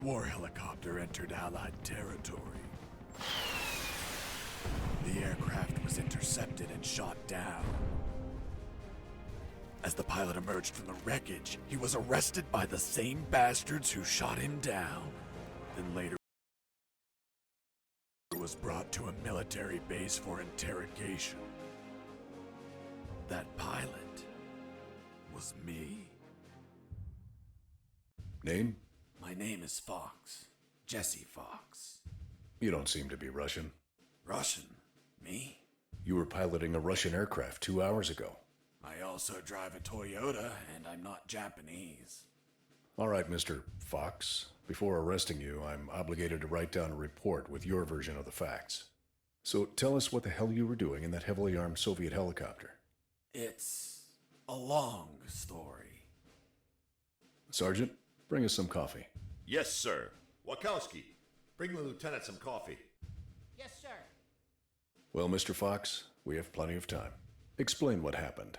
war helicopter entered Allied territory. The aircraft was intercepted and shot down. As the pilot emerged from the wreckage, he was arrested by the same bastards who shot him down. Then later was brought to a military base for interrogation. That pilot was me. Name? My name is Fox. Jesse Fox. You don't seem to be Russian. Russian? Me? You were piloting a Russian aircraft 2 hours ago. I also drive a Toyota, and I'm not Japanese. All right, Mr. Fox. Before arresting you, I'm obligated to write down a report with your version of the facts. So tell us what the hell you were doing in that heavily armed Soviet helicopter. It's a long story. Sergeant, bring us some coffee. Yes, sir. Wachowski, bring the lieutenant some coffee. Yes, sir. Well, Mr. Fox, we have plenty of time. Explain what happened.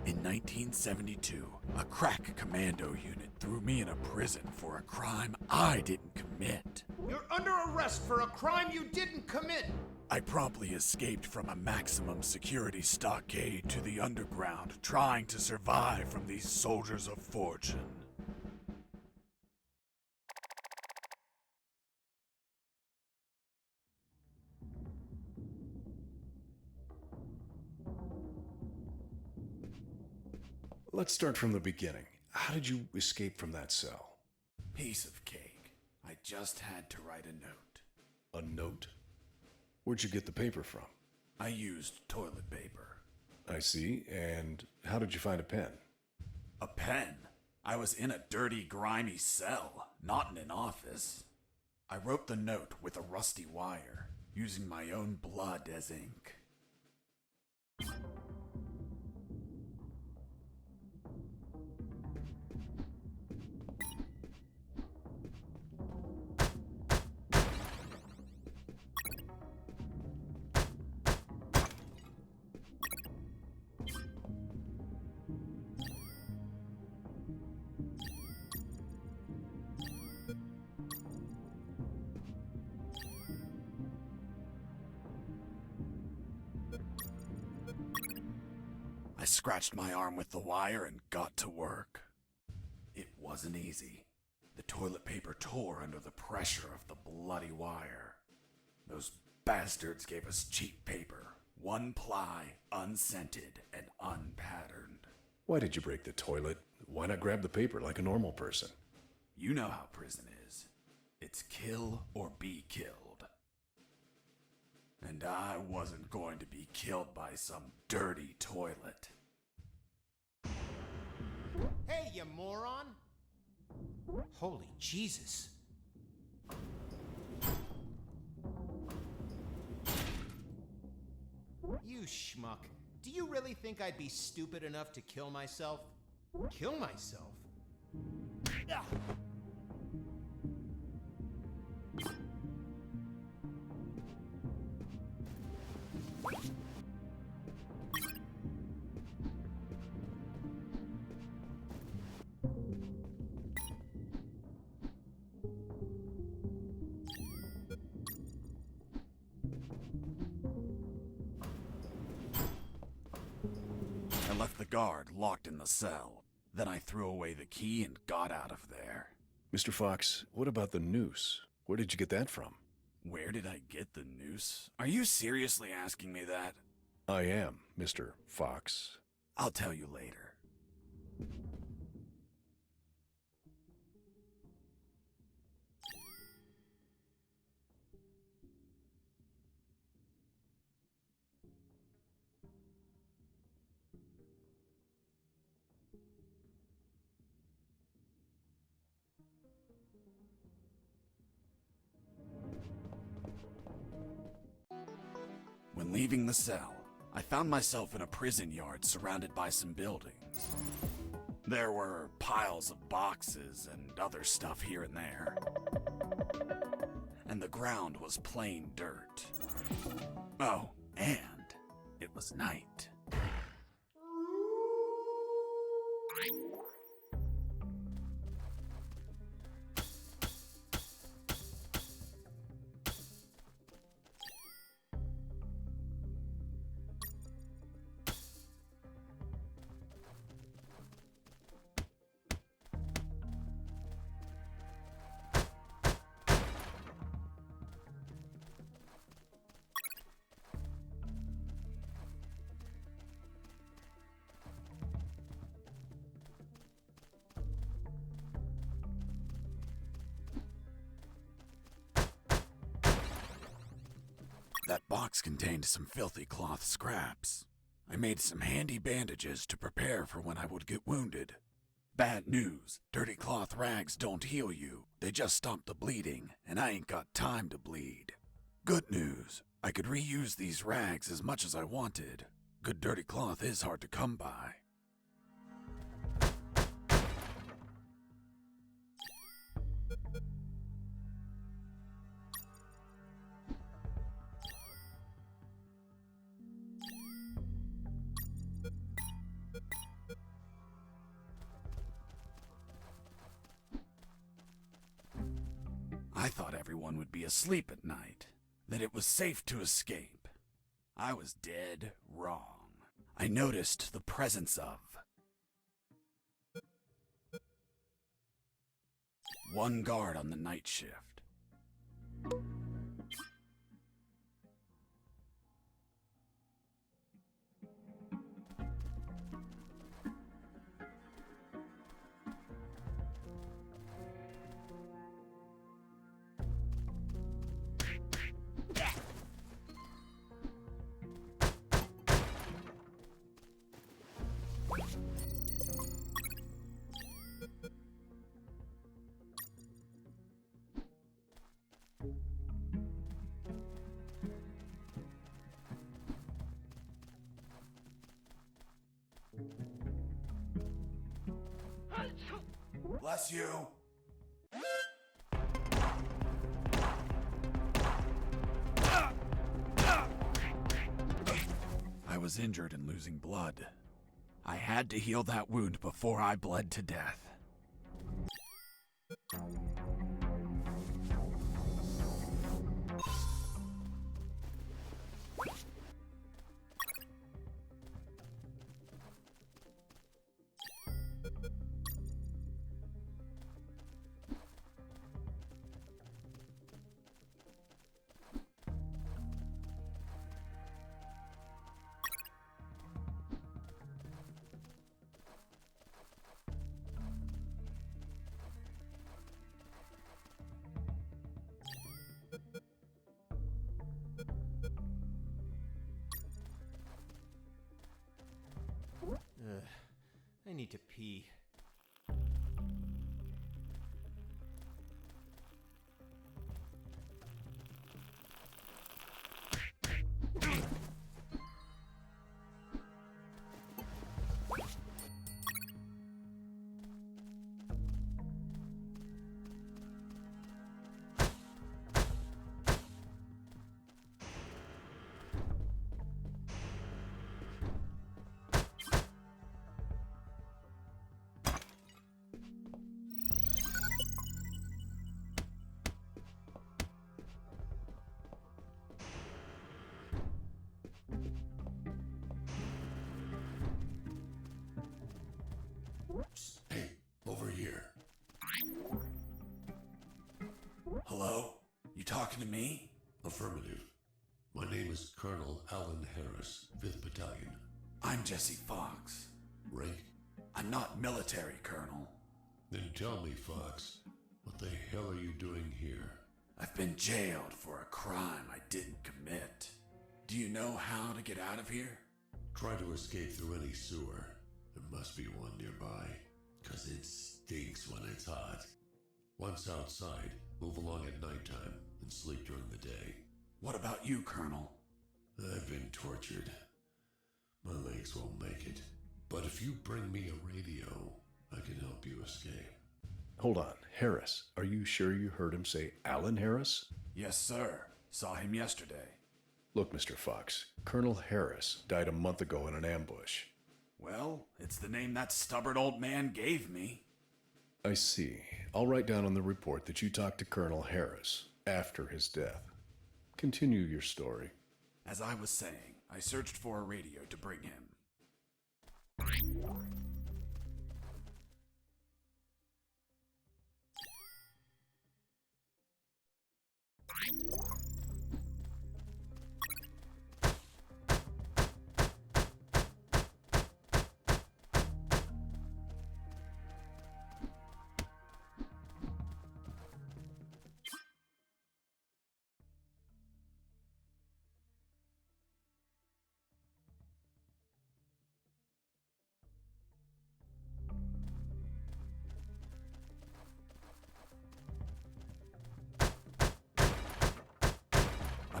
In 1972, a crack commando unit threw me in a prison for a crime I didn't commit. You're under arrest for a crime you didn't commit. I promptly escaped from a maximum security stockade to the underground, trying to survive from these soldiers of fortune. Let's start from the beginning. How did you escape from that cell? Piece of cake. I just had to write a note. A note? Where'd you get the paper from? I used toilet paper. I see. And how did you find a pen? A pen? I was in a dirty, grimy cell, not in an office. I wrote the note with a rusty wire, using my own blood as ink. I scratched my arm with the wire and got to work. It wasn't easy. The toilet paper tore under the pressure of the bloody wire. Those bastards gave us cheap paper, one ply, unscented, and unpatterned. Why did you break the toilet? Why not grab the paper like a normal person? You know how prison is. It's kill or be killed. And I wasn't going to be killed by some dirty toilet. Hey, you moron! Holy Jesus. You schmuck. Do you really think I'd be stupid enough to kill myself? Kill myself? Ah. I left the guard locked in the cell. Then I threw away the key and got out of there. Mr. Fox, what about the noose? Where did you get that from? Where did I get the noose? Are you seriously asking me that? I am, Mr. Fox. I'll tell you later. When leaving the cell, I found myself in a prison yard surrounded by some buildings. There were piles of boxes and other stuff here and there. And the ground was plain dirt. Oh, and it was night. That box contained some filthy cloth scraps. I made some handy bandages to prepare for when I would get wounded. Bad news, dirty cloth rags don't heal you. They just stop the bleeding, and I ain't got time to bleed. Good news, I could reuse these rags as much as I wanted. Good dirty cloth is hard to come by. I thought everyone would be asleep at night, that it was safe to escape. I was dead wrong. I noticed the presence of one guard on the night shift. Bless you. I was injured and losing blood. I had to heal that wound before I bled to death. I need to pee. Hey, over here. Hello? You talking to me? Affirmative. My name is Colonel Alan Harris, 5th Battalion. I'm Jesse Fox. Rank? I'm not military, Colonel. Then tell me, Fox, what the hell are you doing here? I've been jailed for a crime I didn't commit. Do you know how to get out of here? Try to escape through any sewer. There must be one nearby, 'cause it stinks when it's hot. Once outside, move along at nighttime and sleep during the day. What about you, Colonel? I've been tortured. My legs won't make it. But if you bring me a radio, I can help you escape. Hold on, Harris. Are you sure you heard him say Alan Harris? Yes, sir. Saw him yesterday. Look, Mr. Fox, Colonel Harris died a month ago in an ambush. Well, it's the name that stubborn old man gave me. I see. I'll write down on the report that you talked to Colonel Harris after his death. Continue your story. As I was saying, I searched for a radio to bring him.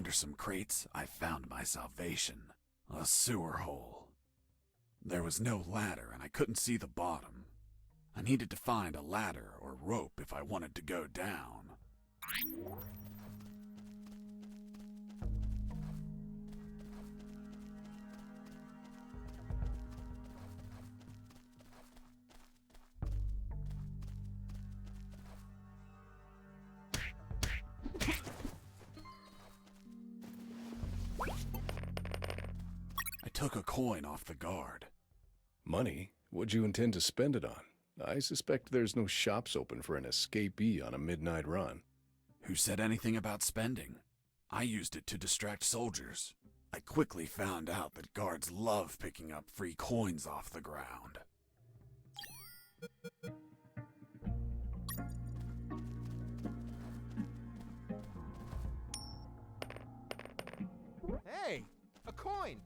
Under some crates, I found my salvation. A sewer hole. There was no ladder and I couldn't see the bottom. I needed to find a ladder or rope if I wanted to go down. I took a coin off the guard. Money? What'd you intend to spend it on? I suspect there's no shops open for an escapee on a midnight run. Who said anything about spending? I used it to distract soldiers. I quickly found out that guards love picking up free coins off the ground. Hey, a coin!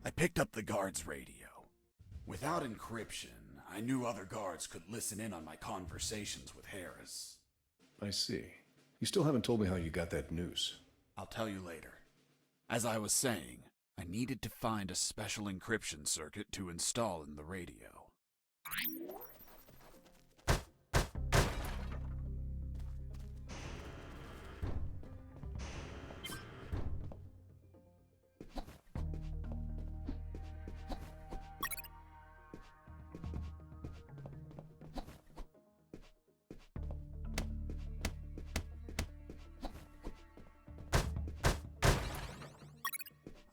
I picked up the guard's radio. Without encryption, I knew other guards could listen in on my conversations with Harris. I see. You still haven't told me how you got that noose. I'll tell you later. As I was saying, I needed to find a special encryption circuit to install in the radio.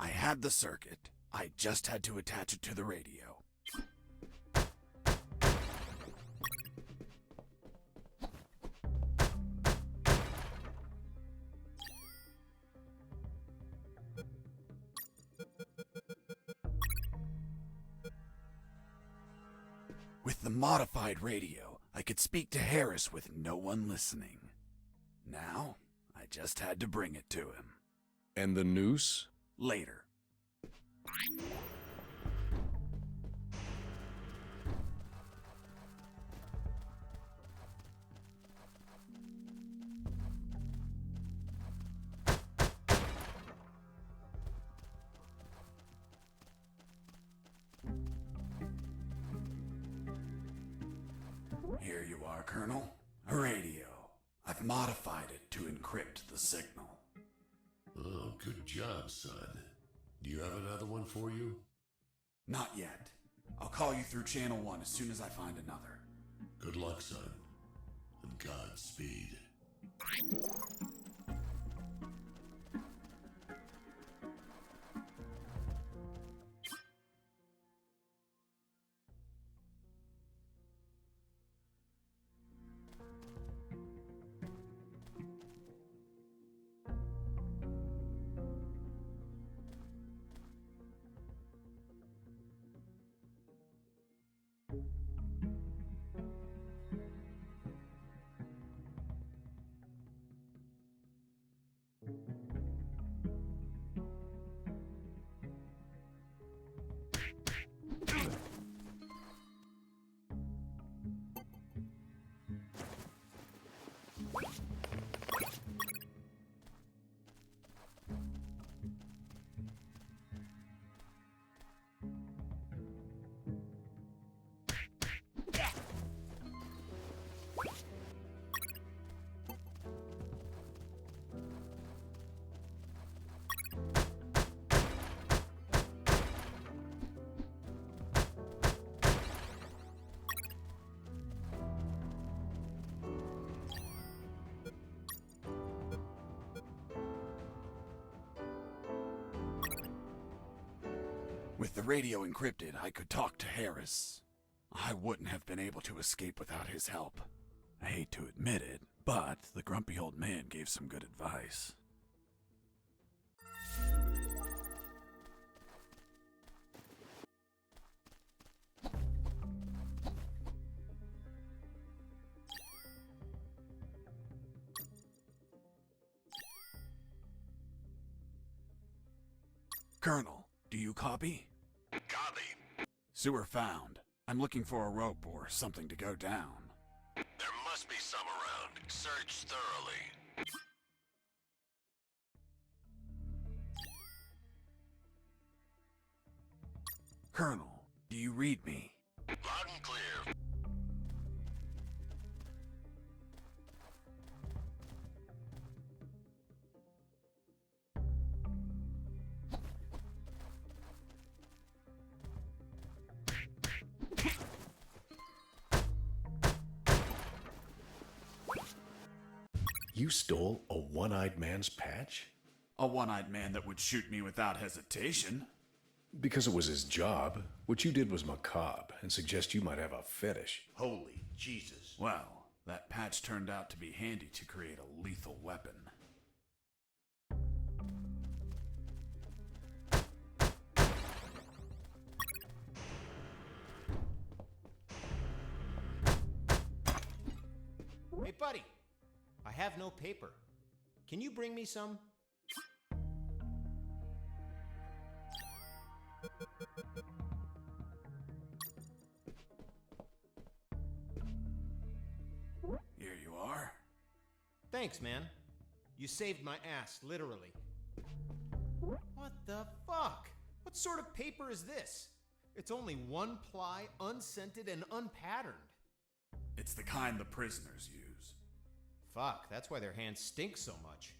I had the circuit. I just had to attach it to the radio. With the modified radio, I could speak to Harris with no one listening. Now, I just had to bring it to him. And the noose? Later. Here you are, Colonel. A radio. I've modified it to encrypt the signal. Oh, good job, son. Do you have another one for you? Not yet. I'll call you through Channel 1 as soon as I find another. Good luck, son. And Godspeed. With the radio encrypted, I could talk to Harris. I wouldn't have been able to escape without his help. I hate to admit it, but the grumpy old man gave some good advice. Colonel, do you copy? Copy. Sewer found. I'm looking for a rope or something to go down. There must be some around. Search thoroughly. Colonel, do you read me? Loud and clear. You stole a one-eyed man's patch? A one-eyed man that would shoot me without hesitation. Because it was his job. What you did was macabre and suggest you might have a fetish. Holy Jesus. Well, that patch turned out to be handy to create a lethal weapon. Hey, buddy. I have no paper. Can you bring me some? Here you are. Thanks, man. You saved my ass, literally. What the fuck? What sort of paper is this? It's only one ply, unscented, and unpatterned. It's the kind the prisoners use. Fuck, that's why their hands stink so much.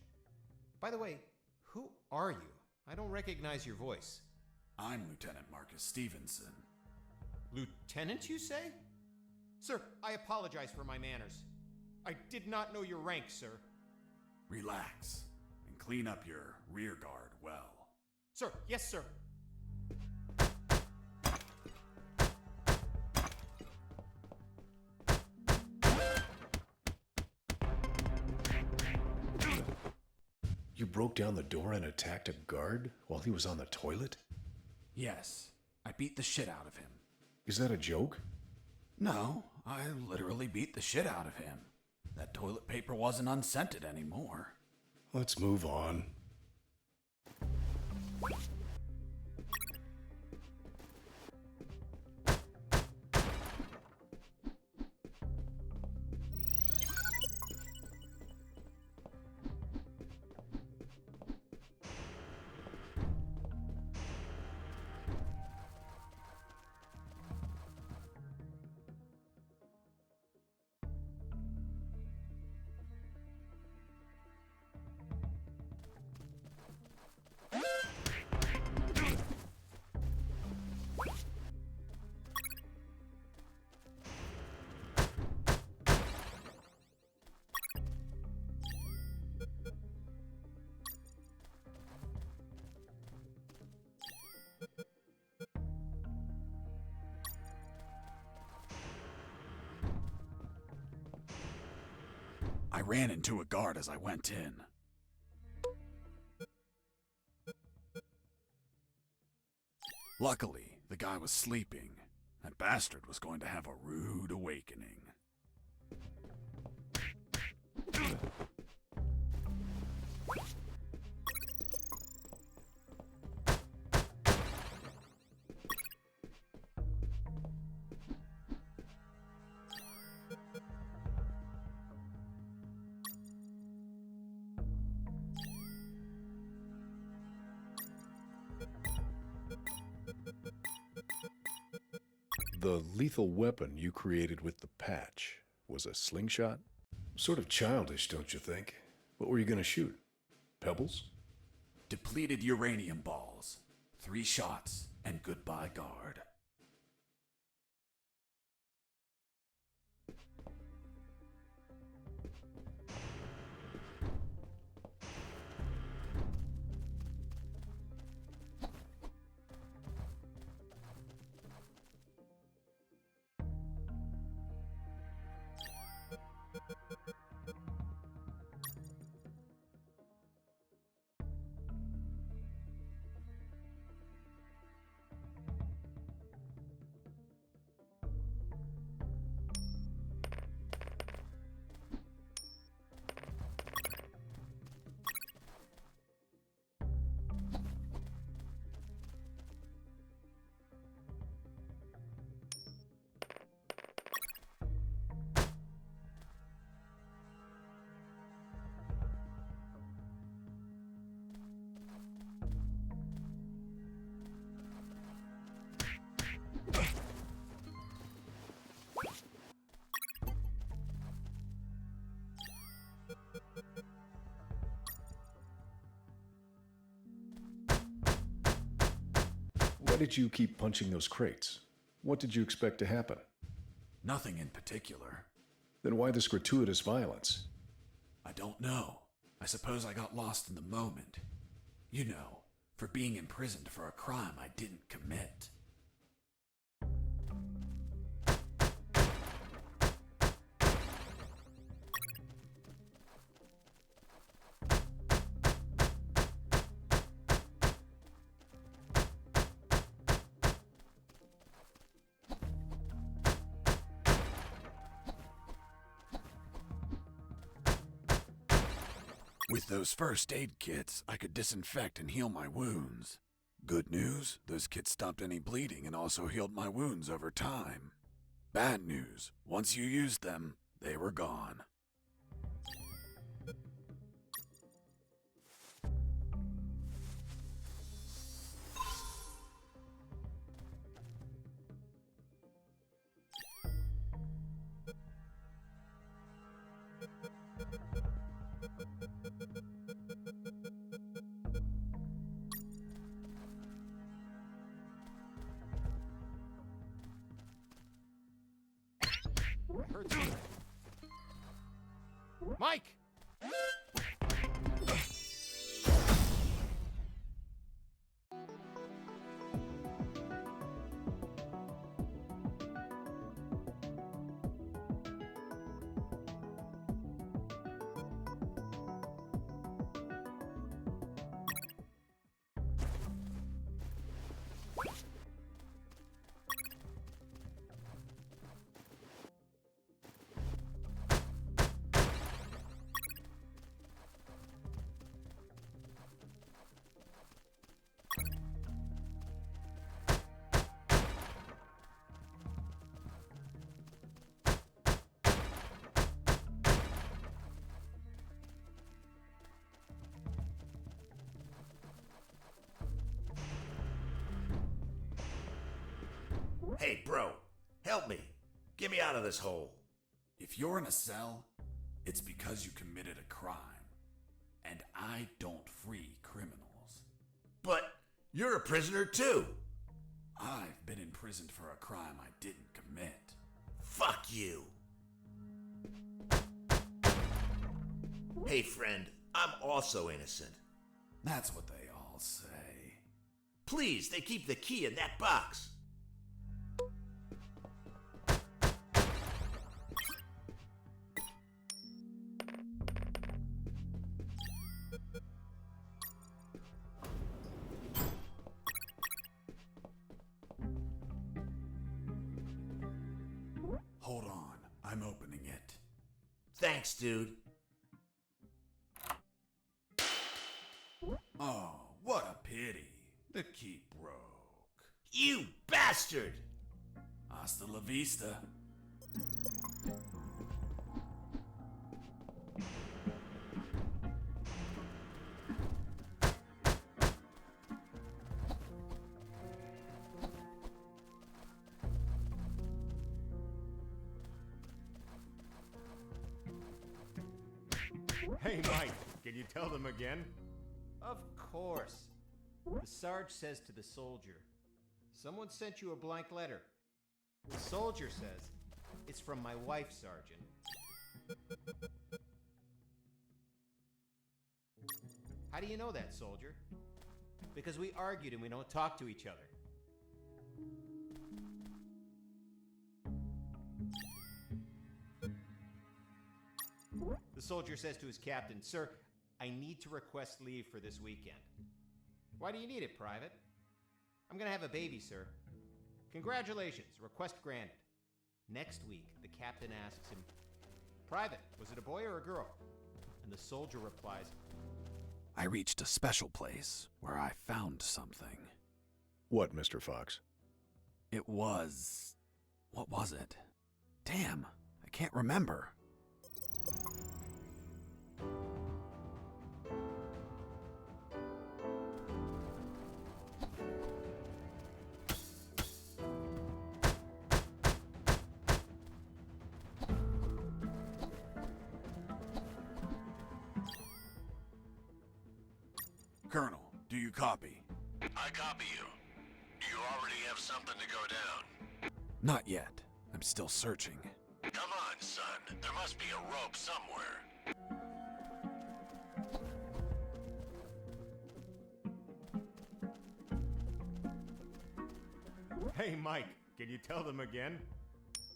By the way, who are you? I don't recognize your voice. I'm Lieutenant Marcus Stevenson. Lieutenant, you say? Sir, I apologize for my manners. I did not know your rank, sir. Relax and clean up your rear guard well. Sir, yes, sir. You broke down the door and attacked a guard while he was on the toilet? Yes, I beat the shit out of him. Is that a joke? No, I literally beat the shit out of him. That toilet paper wasn't unscented anymore. Let's move on. I ran into a guard as I went in. Luckily, the guy was sleeping. That bastard was going to have a rude awakening. The lethal weapon you created with the patch was a slingshot? Sort of childish, don't you think? What were you gonna shoot? Pebbles? Depleted uranium balls. 3 shots, and goodbye, guard. did you keep punching those crates? What did you expect to happen? Nothing in particular. Then why this gratuitous violence? I don't know. I suppose I got lost in the moment. You know, for being imprisoned for a crime I didn't commit. With those first aid kits, I could disinfect and heal my wounds. Good news, those kits stopped any bleeding and also healed my wounds over time. Bad news, once you used them, they were gone. Mike! Hey, bro, help me. Get me out of this hole. If you're in a cell, it's because you committed a crime. And I don't free criminals. But you're a prisoner too. I've been imprisoned for a crime I didn't commit. Fuck you. Hey, friend, I'm also innocent. That's what they all say. Please, they keep the key in that box. Hold on, I'm opening it. Thanks, dude. Oh, what a pity. The key broke. You bastard! Hasta la vista. Hey, Mike, can you tell them again? Of course. The Sarge says to the soldier, "Someone sent you a blank letter." The soldier says, "It's from my wife, Sergeant." How do you know that, soldier? Because we argued and we don't talk to each other. The soldier says to his captain, "Sir, I need to request leave for this weekend." "Why do you need it, Private?" "I'm gonna have a baby, sir." "Congratulations, request granted." Next week, the captain asks him, "Private, was it a boy or a girl?" And the soldier replies, I reached a special place where I found something. What, Mr. Fox? It was... what was it? Damn, I can't remember. Colonel, do you copy? I copy you. Do you you already have something to go down? Not yet. I'm still searching. Come on, son. There must be a rope somewhere. Hey, Mike, can you tell them again?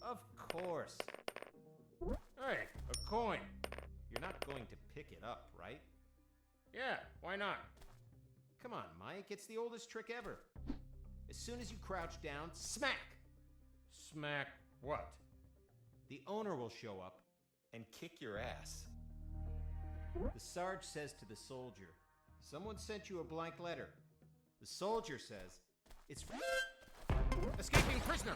Of course. Hey, a coin. You're not going to pick it up, right? Yeah, why not? Come on, Mike, it's the oldest trick ever. As soon as you crouch down, smack! Smack what? The owner will show up and kick your ass. The Sarge says to the soldier, someone sent you a blank letter. The soldier says, it's for escaping prisoner.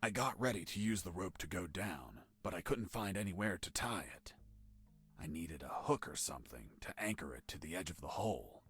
I got ready to use the rope to go down, but I couldn't find anywhere to tie it. I needed a hook or something to anchor it to the edge of the hole.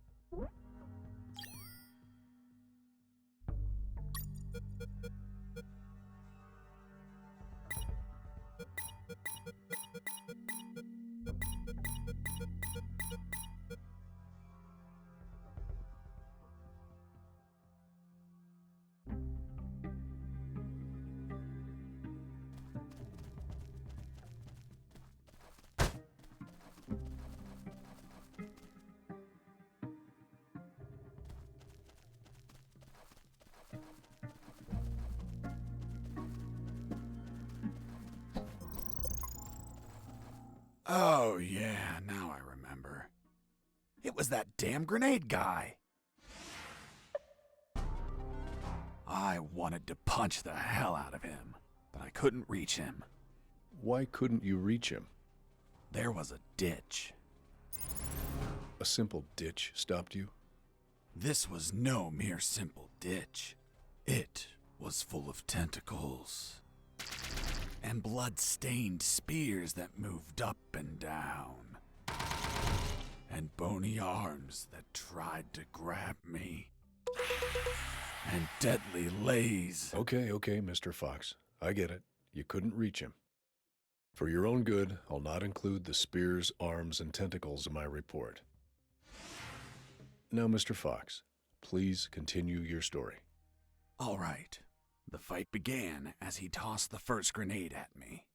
Oh, yeah, now I remember. It was that damn grenade guy. I wanted to punch the hell out of him, but I couldn't reach him. Why couldn't you reach him? There was a ditch. A simple ditch stopped you? This was no mere simple ditch. It was full of tentacles and blood-stained spears that moved up and down, and bony arms that tried to grab me, and deadly lays. Okay, Mr. Fox. I get it. You couldn't reach him. For your own good, I'll not include the spears, arms, and tentacles in my report. Now, Mr. Fox, please continue your story. All right. The fight began as he tossed the first grenade at me.